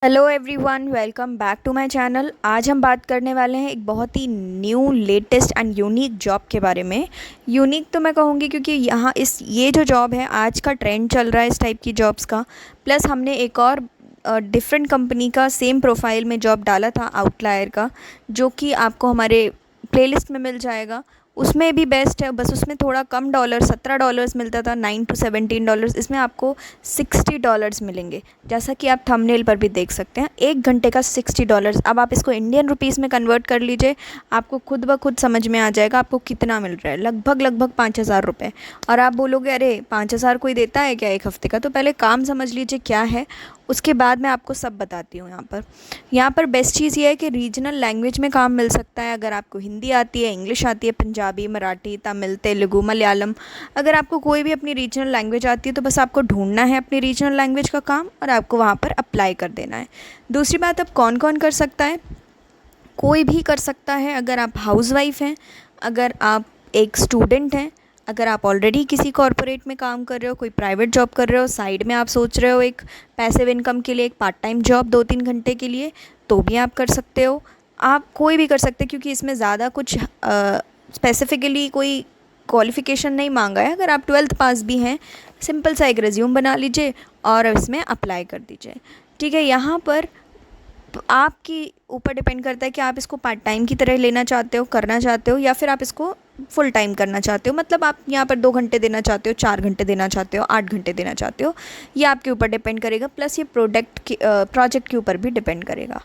Hello everyone, welcome back to my channel. आज हम बात करने वाले हैं एक बहुत ही new latest and unique job के बारे में। यूनिक तो मैं कहूँगी क्योंकि यहाँ ये जो जॉब है, आज का ट्रेंड चल रहा है इस टाइप की जॉब्स का। प्लस हमने एक और डिफरेंट कंपनी का सेम प्रोफाइल में जॉब डाला था, आउटलायर का, जो कि आपको हमारे प्लेलिस्ट में मिल जाएगा। उसमें भी बेस्ट है, बस उसमें थोड़ा कम डॉलर, $17 मिलता था, $9 to $17। इसमें आपको $60 मिलेंगे, जैसा कि आप थंबनेल पर भी देख सकते हैं। 1 घंटे का $60। अब आप इसको इंडियन रुपीस में कन्वर्ट कर लीजिए, आपको खुद ब खुद समझ में आ जाएगा आपको कितना मिल रहा है। लगभग लगभग 5,000 रुपये। और आप बोलोगे अरे 5,000 कोई देता है क्या एक हफ्ते का? तो पहले काम समझ लीजिए क्या है, उसके बाद मैं आपको सब बताती हूँ। यहाँ पर बेस्ट चीज़ ये है कि रीजनल लैंग्वेज में काम मिल सकता है। अगर आपको हिंदी आती है, इंग्लिश आती है, पंजाबी, मराठी, तमिल, तेलुगु, मलयालम, अगर आपको कोई भी अपनी रीजनल लैंग्वेज आती है तो बस आपको ढूंढना है अपनी रीजनल लैंग्वेज का काम और आपको वहाँ पर अप्लाई कर देना है। दूसरी बात, अब कौन कौन कर सकता है? कोई भी कर सकता है। अगर आप हाउसवाइफ हैं, अगर आप एक स्टूडेंट हैं, अगर आप ऑलरेडी किसी कॉरपोरेट में काम कर रहे हो, कोई प्राइवेट जॉब कर रहे हो, साइड में आप सोच रहे हो एक पैसिव इनकम के लिए, एक पार्ट टाइम जॉब 2-3 घंटे के लिए, तो भी आप कर सकते हो। आप कोई भी कर सकते हैं क्योंकि इसमें ज़्यादा कुछ स्पेसिफिकली कोई क्वालिफ़िकेशन नहीं मांगा है। अगर आप 12th पास भी हैं, सिंपल सा एक रिज्यूम बना लीजिए और इसमें अप्लाई कर दीजिए। ठीक है, यहाँ पर आपकी ऊपर डिपेंड करता है कि आप इसको पार्ट टाइम की तरह लेना चाहते हो, करना चाहते हो, या फिर आप इसको फुल टाइम करना चाहते हो। मतलब आप यहाँ पर 2 घंटे देना चाहते हो, 4 घंटे देना चाहते हो, 8 घंटे देना चाहते हो, ये आपके ऊपर डिपेंड करेगा। प्लस ये प्रोजेक्ट के ऊपर भी डिपेंड करेगा।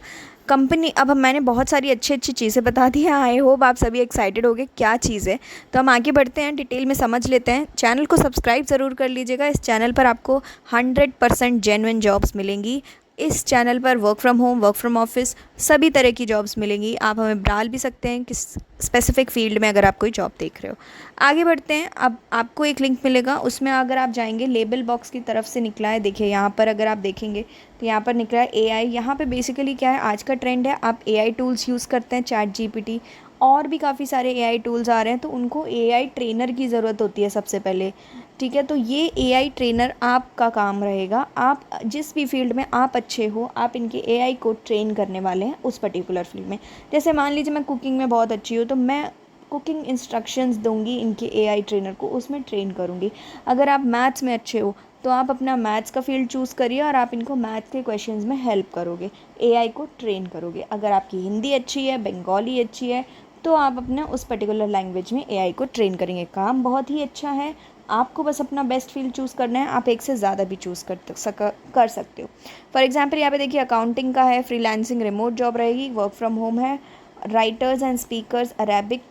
कंपनी, अब मैंने बहुत सारी अच्छी अच्छी चीज़ें बता दी हैं। आई होप आप सभी एक्साइटेड हो गए क्या चीज़ है। तो हम आगे बढ़ते हैं, डिटेल में समझ लेते हैं। चैनल को सब्सक्राइब ज़रूर कर लीजिएगा। इस चैनल पर आपको 100% जेन्युइन जॉब्स मिलेंगी। इस चैनल पर work from home, work from office, सभी तरह की जॉब्स मिलेंगी। आप हमें डाल भी सकते हैं किस स्पेसिफिक फील्ड में अगर आप कोई जॉब देख रहे हो। आगे बढ़ते हैं। अब आपको एक लिंक मिलेगा, उसमें अगर आप जाएंगे, लेबल बॉक्स की तरफ से निकला है, देखिए यहाँ पर अगर आप देखेंगे तो यहाँ पर निकला है एआई। यहाँ पे बेसिकली क्या है, आज का ट्रेंड है, आप एआई टूल्स यूज़ करते हैं, चैट जीपीटी और भी काफ़ी सारे एआई टूल्स आ रहे हैं, तो उनको एआई ट्रेनर की ज़रूरत होती है सबसे पहले। ठीक है, तो ये एआई ट्रेनर आपका काम रहेगा। आप जिस भी फील्ड में आप अच्छे हो, आप इनके एआई को ट्रेन करने वाले हैं उस पर्टिकुलर फील्ड में। जैसे मान लीजिए मैं कुकिंग में बहुत अच्छी हूँ, तो मैं कुकिंग इंस्ट्रक्शंस दूंगी इनके एआई ट्रेनर को, उसमें ट्रेन करूँगी। अगर आप मैथ्स में अच्छे हो तो आप अपना मैथ्स का फील्ड चूज़ करिए और आप इनको मैथ्स के क्वेश्चंस में हेल्प करोगे, एआई को ट्रेन करोगे। अगर आपकी हिंदी अच्छी है, बंगाली अच्छी है, तो आप अपना उस पर्टिकुलर लैंग्वेज में एआई को ट्रेन करेंगे। काम बहुत ही अच्छा है, आपको बस अपना बेस्ट फील्ड चूज़ करना है। आप एक से ज़्यादा भी चूज़ कर सकते हो। फॉर एग्जांपल यहाँ पे देखिए, अकाउंटिंग का है, फ्रीलांसिंग रिमोट जॉब रहेगी, वर्क फ्रॉम होम है, राइटर्स एंड स्पीकर्स अरेबिक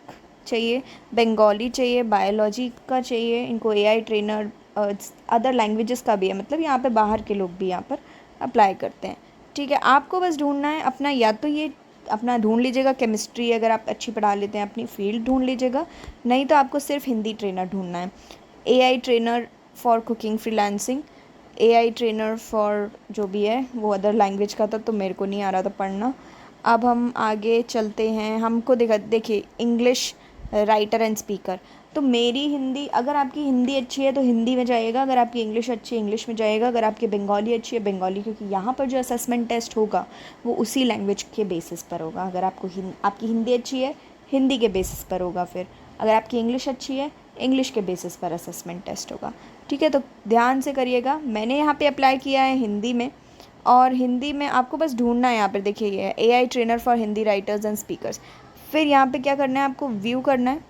चाहिए, बंगाली चाहिए, बायोलॉजी का चाहिए, इनको एआई ट्रेनर, अदर लैंग्वेजेस का भी है, मतलब यहाँ पे बाहर के लोग भी यहाँ पर अप्लाई करते हैं। ठीक है, आपको बस ढूंढना है अपना, या तो ये अपना ढूंढ लीजिएगा केमिस्ट्री, अगर आप अच्छी पढ़ा लेते हैं अपनी फील्ड ढूंढ लीजिएगा, नहीं तो आपको सिर्फ हिंदी ट्रेनर ढूंढना है। AI trainer for cooking freelancing, AI trainer for जो भी है वो अदर लैंग्वेज का था, तो मेरे को नहीं आ रहा था पढ़ना। अब हम आगे चलते हैं। हमको देखिए, इंग्लिश राइटर एंड स्पीकर, तो मेरी हिंदी, अगर आपकी हिंदी अच्छी है तो हिंदी में जाइएगा, अगर आपकी इंग्लिश अच्छी है इंग्लिश में जाइएगा, अगर आपकी बंगाली अच्छी है बंगाली, क्योंकि यहाँ पर जो असेसमेंट टेस्ट होगा वो उसी लैंग्वेज के बेसिस पर होगा। अगर आपकी हिंदी अच्छी है, हिंदी के बेसिस पर होगा। फिर अगर आपकी इंग्लिश अच्छी है, इंग्लिश के बेसिस पर असेसमेंट टेस्ट होगा। ठीक है, तो ध्यान से करिएगा। मैंने यहाँ पे अप्लाई किया है हिंदी में, और हिंदी में आपको बस ढूंढना है। यहाँ पर देखिए, ये AI trainer for Hindi writers and speakers. फिर यहाँ पे क्या करना है, आपको व्यू करना है।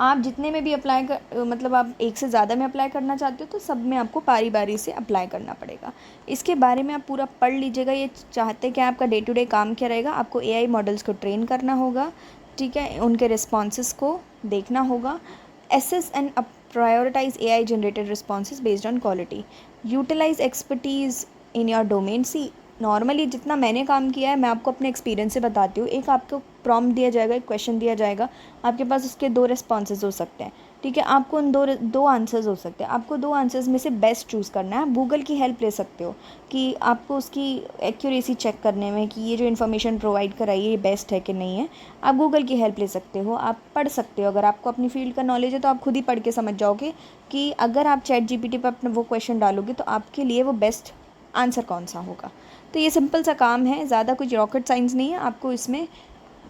आप जितने में भी मतलब आप एक से ज़्यादा में अप्लाई करना चाहते हो तो सब में आपको बारी बारी से अप्लाई करना पड़ेगा। इसके बारे में आप पूरा पढ़ लीजिएगा। ये चाहते कि आपका डे टू डे काम क्या रहेगा, आपको एआई मॉडल्स को ट्रेन करना होगा। ठीक है, उनके रिस्पॉन्सेस को देखना होगा। Assess and prioritise AI generated responses based on quality, utilise expertise in your domain. See normally जितना मैंने काम किया है, मैं आपको अपने एक्सपीरियंस से बताती हूँ। एक आपको प्रॉम्प्ट दिया जाएगा, एक क्वेश्चन दिया जाएगा, आपके पास उसके 2 रिस्पॉन्सेज हो सकते हैं। ठीक है, आपको उन दो आंसर्स हो सकते हैं, आपको 2 आंसर्स में से बेस्ट चूज़ करना है। आप गूगल की हेल्प ले सकते हो कि आपको उसकी एक्यूरेसी चेक करने में कि ये जो इन्फॉर्मेशन प्रोवाइड कराई है ये बेस्ट है कि नहीं है। आप गूगल की हेल्प ले सकते हो, आप पढ़ सकते हो। अगर आपको अपनी फील्ड का नॉलेज है तो आप खुद ही पढ़ के समझ जाओगे कि अगर आप चैट जीपीटी पर अपना वो क्वेश्चन डालोगे तो आपके लिए वो बेस्ट आंसर कौन सा होगा। तो ये सिंपल सा काम है, ज़्यादा कुछ रॉकेट साइंस नहीं है, आपको इसमें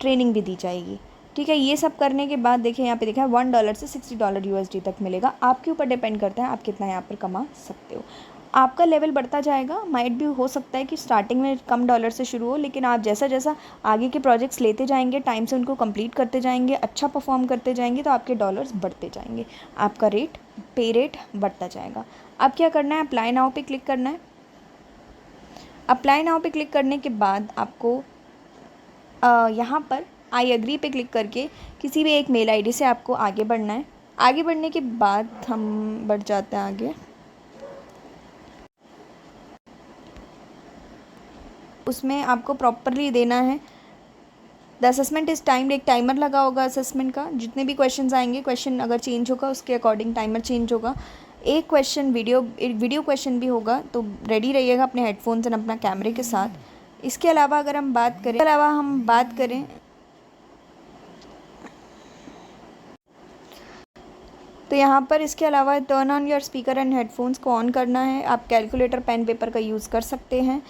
ट्रेनिंग भी दी जाएगी। ठीक है, ये सब करने के बाद देखिए यहाँ पे देखा है $1 से $60 USD तक मिलेगा। आपके ऊपर डिपेंड करता है आप कितना यहाँ पर कमा सकते हो। आपका लेवल बढ़ता जाएगा, माइट भी हो सकता है कि स्टार्टिंग में कम डॉलर से शुरू हो, लेकिन आप जैसा जैसा आगे के प्रोजेक्ट्स लेते जाएंगे, टाइम से उनको कंप्लीट करते जाएंगे, अच्छा परफॉर्म करते जाएंगे, तो आपके डॉलर्स बढ़ते जाएंगे, आपका पे रेट बढ़ता जाएगा। अब क्या करना है, अप्लाई नाउ पे क्लिक करना है। अप्लाई नाउ पे क्लिक करने के बाद आपको यहाँ पर आई एग्री पे क्लिक करके किसी भी एक मेल आईडी से आपको आगे बढ़ना है। आगे बढ़ने के बाद हम बढ़ जाते हैं आगे। उसमें आपको प्रॉपरली देना है द असेसमेंट इज़ टाइम्ड, एक टाइमर लगा होगा असेसमेंट का, जितने भी क्वेश्चन आएंगे, क्वेश्चन अगर चेंज होगा उसके अकॉर्डिंग टाइमर चेंज होगा। एक क्वेश्चन वीडियो क्वेश्चन भी होगा, तो रेडी रहिएगा अपने हेडफोन्स एंड अपना कैमरे के साथ। इसके अलावा अगर हम बात करें तो यहाँ पर इसके अलावा turn on your speaker and headphones को ऑन करना है। आप कैलकुलेटर पेन पेपर का यूज़ कर सकते हैं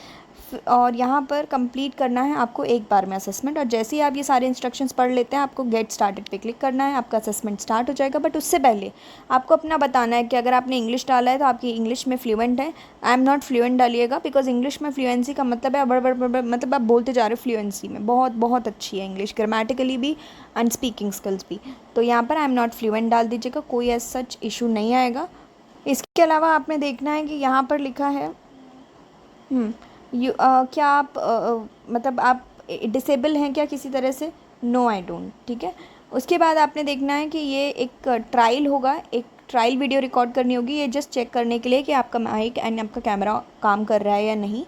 और यहाँ पर कंप्लीट करना है आपको एक बार में असेसमेंट। और जैसे ही आप ये सारे इंस्ट्रक्शंस पढ़ लेते हैं, आपको गेट स्टार्टेड पे क्लिक करना है, आपका असेसमेंट स्टार्ट हो जाएगा। बट उससे पहले आपको अपना बताना है कि अगर आपने इंग्लिश डाला है तो आपकी इंग्लिश में फ्लुएंट है। आई एम नॉट फ्लुएंट डालिएगा, बिकॉज इंग्लिश में फ्लुएंसी का मतलब है मतलब आप बोलते जा रहे हो फ्लुएंसी में, बहुत अच्छी है इंग्लिश, ग्रामेटिकली भी एंड स्पीकिंग स्किल्स भी। तो यहाँ पर आई एम नॉट फ्लुएंट डाल दीजिएगा, कोई ऐसा सच इशू नहीं आएगा। इसके अलावा आपने देखना है कि यहाँ पर लिखा है क्या आप मतलब आप डिसेबल हैं क्या किसी तरह से, नो आई डोंट। ठीक है, उसके बाद आपने देखना है कि ये एक ट्रायल होगा, एक ट्रायल वीडियो रिकॉर्ड करनी होगी, ये जस्ट चेक करने के लिए कि आपका माइक एंड आपका कैमरा काम कर रहा है या नहीं।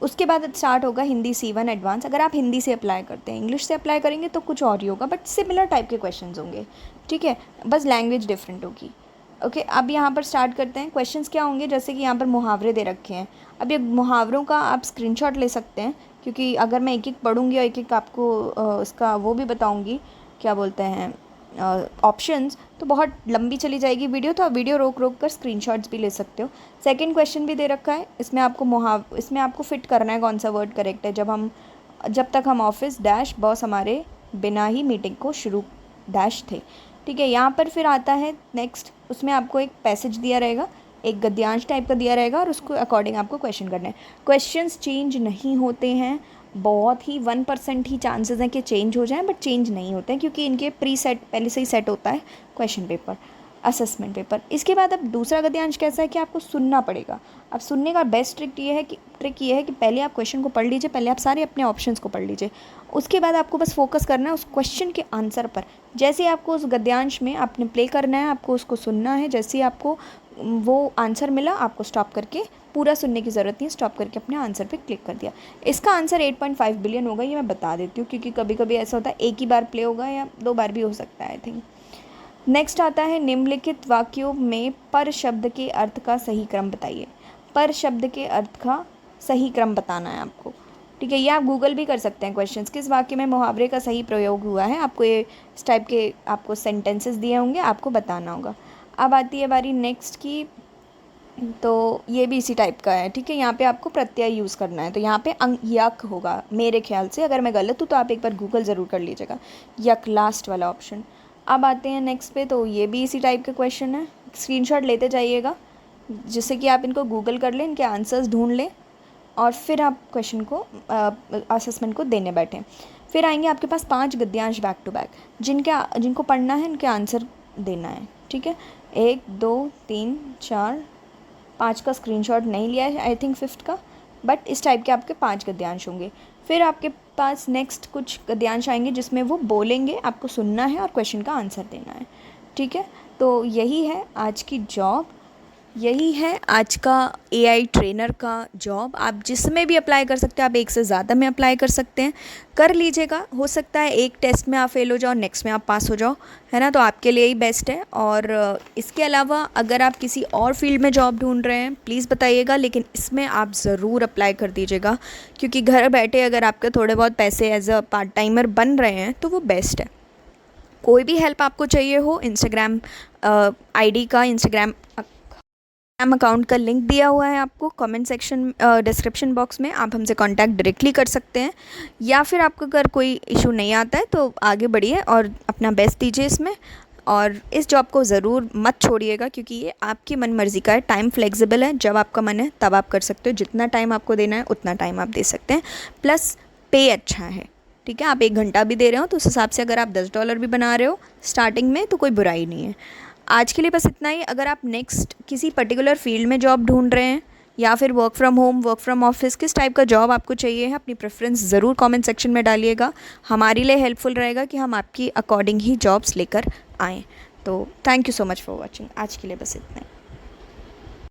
उसके बाद स्टार्ट होगा हिंदी C1 एडवांस। अगर आप हिंदी से अप्लाई करते हैं, इंग्लिश से अप्लाई करेंगे तो कुछ और ही होगा, बट सिमिलर टाइप के क्वेश्चंस होंगे। ठीक है, बस लैंग्वेज डिफरेंट होगी। ओके, अब यहाँ पर स्टार्ट करते हैं। क्वेश्चंस क्या होंगे, जैसे कि यहाँ पर मुहावरे दे रखे हैं। अब ये मुहावरों का आप स्क्रीनशॉट ले सकते हैं, क्योंकि अगर मैं एक एक पढ़ूँगी और एक एक आपको उसका वो भी बताऊँगी, क्या बोलते हैं ऑप्शंस, तो बहुत लंबी चली जाएगी वीडियो, तो आप वीडियो रोक कर स्क्रीनशॉट्स भी ले सकते हो। सेकंड क्वेश्चन भी दे रखा है, इसमें आपको फिट करना है कौन सा वर्ड करेक्ट है। जब तक हम ऑफिस डैश बॉस हमारे बिना ही मीटिंग को शुरू डैश थे। ठीक है, यहाँ पर फिर आता है नेक्स्ट, उसमें आपको एक पैसेज दिया रहेगा, एक गद्यांश टाइप का दिया रहेगा और उसको अकॉर्डिंग आपको क्वेश्चन करना है। क्वेश्चंस चेंज नहीं होते हैं, बहुत ही 1% ही चांसेस हैं कि चेंज हो जाएं, बट चेंज नहीं होते हैं क्योंकि इनके प्री सेट पहले से ही सेट होता है क्वेश्चन पेपर, असेसमेंट पेपर। इसके बाद अब दूसरा गद्यांश कैसा है कि आपको सुनना पड़ेगा। अब सुनने का बेस्ट ट्रिक ये है कि पहले आप क्वेश्चन को पढ़ लीजिए, पहले आप सारे अपने ऑप्शंस को पढ़ लीजिए, उसके बाद आपको बस फोकस करना है उस क्वेश्चन के आंसर पर। जैसे ही आपको उस गद्यांश में आपने प्ले करना है, आपको उसको सुनना है, जैसे ही आपको वो आंसर मिला, आपको स्टॉप करके, पूरा सुनने की ज़रूरत नहीं, स्टॉप करके अपने आंसर पे क्लिक कर दिया। इसका आंसर 8.5 बिलियन होगा, ये मैं बता देती हूँ, क्योंकि कभी कभी ऐसा होता है एक ही बार प्ले होगा या 2 बार भी हो सकता है आई थिंक। नेक्स्ट आता है निम्नलिखित वाक्यों में पर शब्द के अर्थ का सही क्रम बताइए। पर शब्द के अर्थ का सही क्रम बताना है आपको। ठीक है, ये आप गूगल भी कर सकते हैं क्वेश्चंस, किस वाक्य में मुहावरे का सही प्रयोग हुआ है, आपको ये इस टाइप के आपको सेंटेंसेस दिए होंगे, आपको बताना होगा। अब आती है बारी नेक्स्ट की, तो ये भी इसी टाइप का है। ठीक है, यहाँ पे आपको प्रत्यय यूज़ करना है, तो यहाँ पे यक होगा मेरे ख्याल से, अगर मैं गलत हूँ तो आप एक बार गूगल ज़रूर कर लीजिएगा, यक लास्ट वाला ऑप्शन। अब आते हैं नेक्स्ट पे, तो ये भी इसी टाइप के क्वेश्चन है, स्क्रीनशॉट लेते जाइएगा जिससे कि आप इनको गूगल कर लें, इनके आंसर्स ढूंढ लें और फिर आप क्वेश्चन को असेसमेंट को देने बैठें। फिर आएंगे आपके पास 5 गद्यांश बैक टू बैक, जिनको पढ़ना है, इनके आंसर देना है। ठीक है, 1 2 3 4 5 का स्क्रीनशॉट नहीं लिया है आई थिंक 5th का, बट इस टाइप के आपके 5 गद्यांश होंगे। फिर आपके पास नेक्स्ट कुछ गद्यांश आएंगे जिसमें वो बोलेंगे, आपको सुनना है और क्वेश्चन का आंसर देना है। ठीक है, तो यही है आज की जॉब, यही है आज का AI ट्रेनर का जॉब। आप जिसमें भी अप्लाई कर सकते हैं, आप एक से ज़्यादा में अप्लाई कर सकते हैं, कर लीजिएगा। हो सकता है एक टेस्ट में आप फेल हो जाओ, नेक्स्ट में आप पास हो जाओ, है ना, तो आपके लिए ही बेस्ट है। और इसके अलावा अगर आप किसी और फील्ड में जॉब ढूंढ रहे हैं प्लीज़ बताइएगा, लेकिन इसमें आप ज़रूर अप्लाई कर दीजिएगा, क्योंकि घर बैठे अगर आपके थोड़े बहुत पैसे एज अ पार्ट टाइमर बन रहे हैं तो वो बेस्ट है। कोई भी हेल्प आपको चाहिए हो, इंस्टाग्राम ID का इंस्टाग्राम अकाउंट का लिंक दिया हुआ है आपको कमेंट सेक्शन डिस्क्रिप्शन बॉक्स में, आप हमसे कांटेक्ट डायरेक्टली कर सकते हैं। या फिर आपको अगर कोई इशू नहीं आता है तो आगे बढ़िए और अपना बेस्ट दीजिए इसमें। और इस जॉब को ज़रूर मत छोड़िएगा, क्योंकि ये आपकी मन मर्ज़ी का है, टाइम फ्लेक्सिबल है, जब आपका मन है तब आप कर सकते हो, जितना टाइम आपको देना है उतना टाइम आप दे सकते हैं, प्लस पे अच्छा है। ठीक है, आप 1 घंटा भी दे रहे हो तो उस हिसाब से अगर आप $10 भी बना रहे हो स्टार्टिंग में तो कोई बुराई नहीं है। आज के लिए बस इतना ही। अगर आप नेक्स्ट किसी पर्टिकुलर फील्ड में जॉब ढूंढ रहे हैं या फिर work from home, work from office, किस टाइप का जॉब आपको चाहिए है, अपनी प्रेफरेंस ज़रूर कमेंट सेक्शन में डालिएगा। हमारे लिए हेल्पफुल रहेगा कि हम आपकी अकॉर्डिंग ही जॉब्स लेकर आएँ। तो thank you so much for watching. आज के लिए बस इतना ही।